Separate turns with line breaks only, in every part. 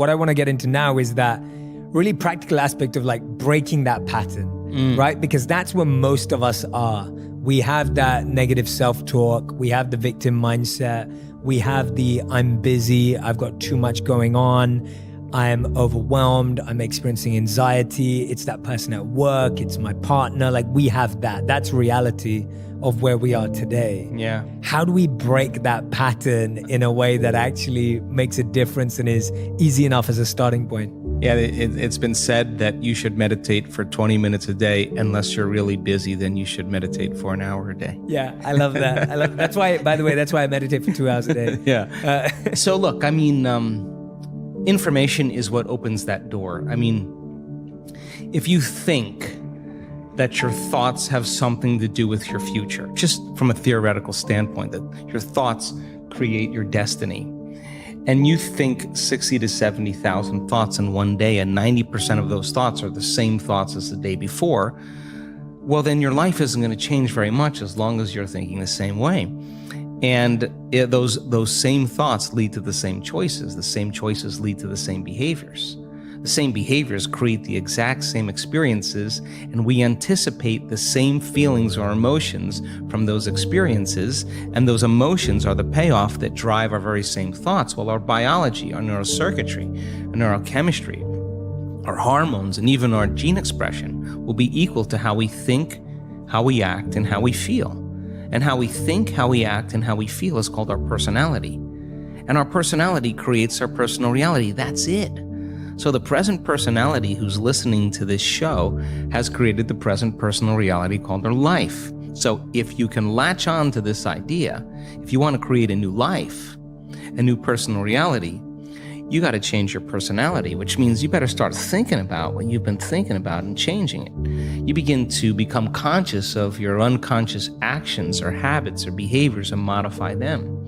What I want to get into now is that really practical aspect of like breaking that pattern, right? Because that's where most of us are. We have that negative self-talk. We have the victim mindset. We have the I'm busy, I've got too much going on, I'm overwhelmed, I'm experiencing anxiety. It's that person at work, it's my partner. Like we have that. That's reality of where we are today.
Yeah.
How do we break that pattern in a way that actually makes a difference and is easy enough as a starting point?
Yeah, it's been said that you should meditate for 20 minutes a day. Unless you're really busy, then you should meditate for an hour a day.
Yeah, I love that. That's why, by the way, that's why I meditate for 2 hours a day.
Yeah. So look, I mean, information is what opens that door. I mean, if you think that your thoughts have something to do with your future, just from a theoretical standpoint, that your thoughts create your destiny, and you think 60 to 70,000 thoughts in one day, and 90% of those thoughts are the same thoughts as the day before, well, then your life isn't going to change very much as long as you're thinking the same way. And those same thoughts lead to the same choices. The same choices lead to the same behaviors. The same behaviors create the exact same experiences, and we anticipate the same feelings or emotions from those experiences, and those emotions are the payoff that drive our very same thoughts. Well, our biology, our neurocircuitry, our neurochemistry, our hormones, and even our gene expression will be equal to how we think, how we act, and how we feel. And how we think, how we act, and how we feel is called our personality. And our personality creates our personal reality. That's it. So the present personality who's listening to this show has created the present personal reality called their life. So if you can latch on to this idea, if you want to create a new life, a new personal reality, you got to change your personality, which means you better start thinking about what you've been thinking about and changing it. You begin to become conscious of your unconscious actions or habits or behaviors and modify them.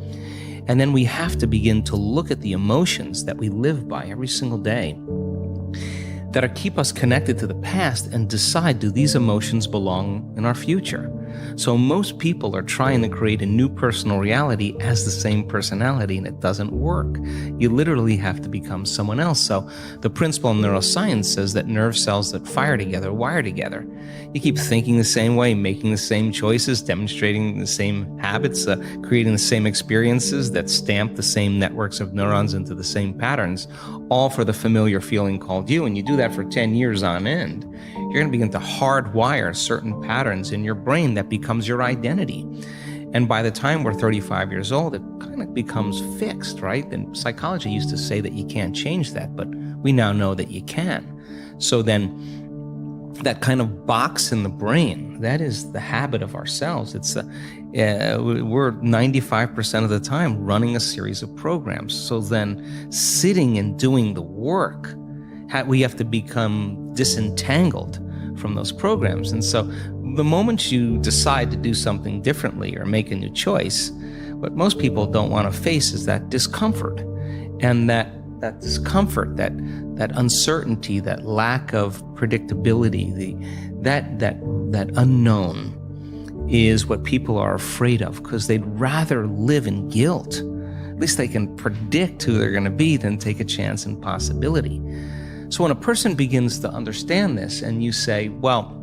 And then we have to begin to look at the emotions that we live by every single day that keep us connected to the past and decide, do these emotions belong in our future? So most people are trying to create a new personal reality as the same personality, and it doesn't work. You literally have to become someone else. So the principle in neuroscience says that nerve cells that fire together wire together. You keep thinking the same way, making the same choices, demonstrating the same habits, creating the same experiences that stamp the same networks of neurons into the same patterns, all for the familiar feeling called you. And you do that for 10 years on end. You're going to begin to hardwire certain patterns in your brain that becomes your identity. And by the time we're 35 years old, it kind of becomes fixed, right? And psychology used to say that you can't change that, but we now know that you can. So then that kind of box in the brain, that is the habit of ourselves. It's we're 95% of the time running a series of programs. So then sitting and doing the work, we have to become disentangled from those programs. And so the moment you decide to do something differently or make a new choice, what most people don't want to face is that discomfort. And that discomfort, that uncertainty, that lack of predictability, that unknown is what people are afraid of, because they'd rather live in guilt. At least they can predict who they're going to be than take a chance in possibility. So when a person begins to understand this and you say, well,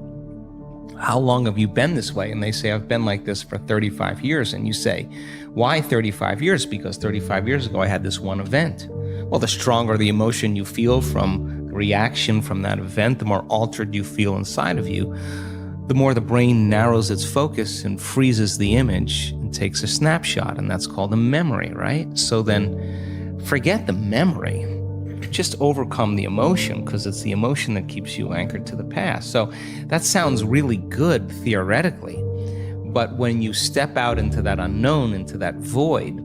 how long have you been this way? And they say, I've been like this for 35 years. And you say, why 35 years? Because 35 years ago, I had this one event. Well, the stronger the emotion you feel from the reaction from that event, the more altered you feel inside of you, the more the brain narrows its focus and freezes the image and takes a snapshot. And that's called a memory, right? So then forget the memory. Just overcome the emotion, because it's the emotion that keeps you anchored to the past. So that sounds really good theoretically, but when you step out into that unknown, into that void,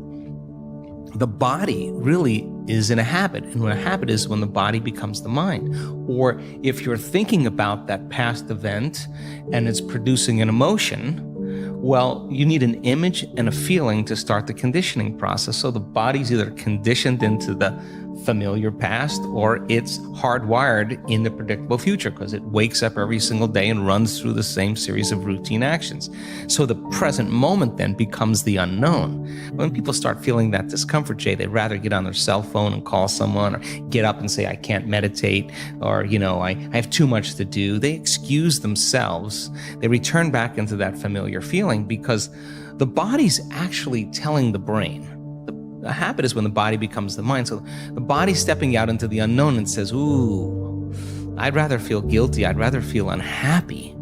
the body really is in a habit. And when a habit is when the body becomes the mind. Or if you're thinking about that past event and it's producing an emotion, well, you need an image and a feeling to start the conditioning process. So the body's either conditioned into the familiar past, or it's hardwired in the predictable future because it wakes up every single day and runs through the same series of routine actions. So the present moment then becomes the unknown. When people start feeling that discomfort, Jay, they'd rather get on their cell phone and call someone, or get up and say, I can't meditate, or, I have too much to do. They excuse themselves. They return back into that familiar feeling because the body's actually telling the brain. A habit is when the body becomes the mind. So the body's stepping out into the unknown and says, ooh, I'd rather feel guilty. I'd rather feel unhappy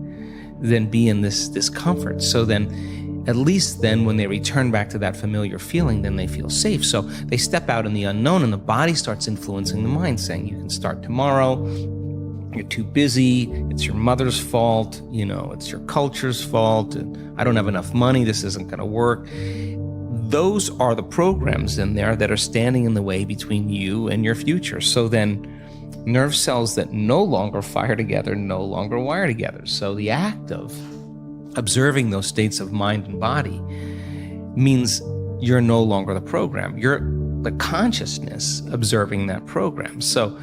than be in this discomfort. So then, at least then when they return back to that familiar feeling, then they feel safe. So they step out in the unknown and the body starts influencing the mind, saying, you can start tomorrow. You're too busy. It's your mother's fault. It's your culture's fault. I don't have enough money. This isn't going to work. Those are the programs in there that are standing in the way between you and your future. So then nerve cells that no longer fire together no longer wire together. So the act of observing those states of mind and body means you're no longer the program. You're the consciousness observing that program. So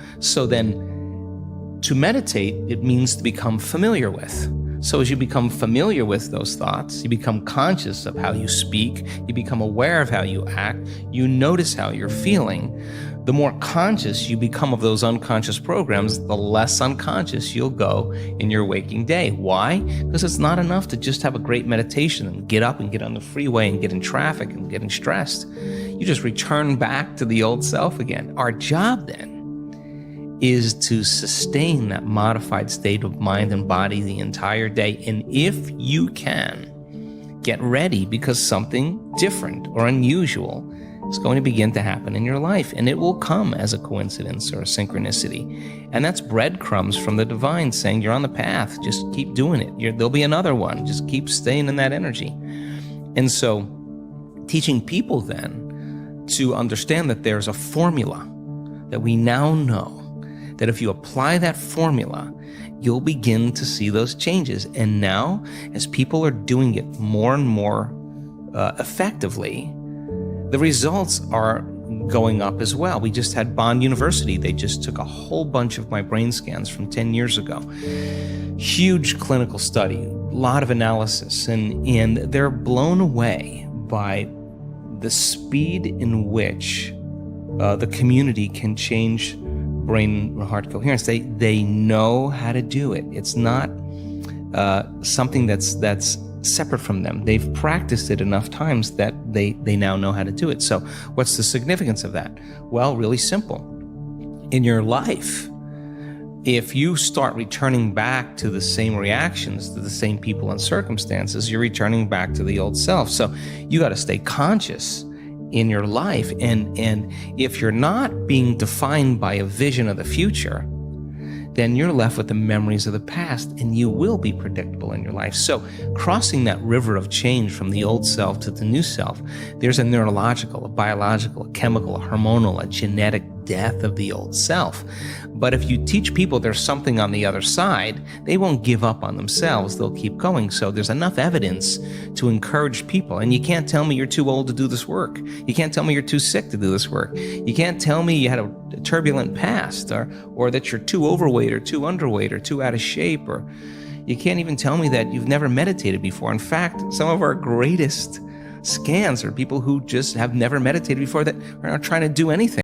then to meditate, it means to become familiar with. So as you become familiar with those thoughts, you become conscious of how you speak, you become aware of how you act, you notice how you're feeling. The more conscious you become of those unconscious programs, the less unconscious you'll go in your waking day. Why? Because it's not enough to just have a great meditation and get up and get on the freeway and get in traffic and getting stressed. You just return back to the old self again. Our job then is to sustain that modified state of mind and body the entire day. And if you can, get ready because something different or unusual is going to begin to happen in your life. And it will come as a coincidence or a synchronicity. And that's breadcrumbs from the divine saying you're on the path. Just keep doing it. There'll be another one. Just keep staying in that energy. And so teaching people then to understand that there's a formula that we now know, that if you apply that formula, you'll begin to see those changes. And now, as people are doing it more and more effectively, the results are going up as well. We just had Bond University. They just took a whole bunch of my brain scans from 10 years ago. Huge clinical study, a lot of analysis, and they're blown away by the speed in which the community can change brain and heart coherence. They know how to do it. It's not something that's separate from them. They've practiced it enough times that they now know how to do it. So what's the significance of that? Well, really simple. In your life, if you start returning back to the same reactions, to the same people and circumstances, you're returning back to the old self. So you got to stay conscious in your life. And if you're not being defined by a vision of the future, then you're left with the memories of the past, and you will be predictable in your life. So crossing that river of change from the old self to the new self, there's a neurological, a biological, a chemical, a hormonal, a genetic death of the old self. But if you teach people there's something on the other side, they won't give up on themselves. They'll keep going. So there's enough evidence to encourage people. And you can't tell me you're too old to do this work. You can't tell me you're too sick to do this work. You can't tell me you had a turbulent past, or that you're too overweight or too underweight or too out of shape, or you can't even tell me that you've never meditated before. In fact, some of our greatest scans are people who just have never meditated before that are not trying to do anything.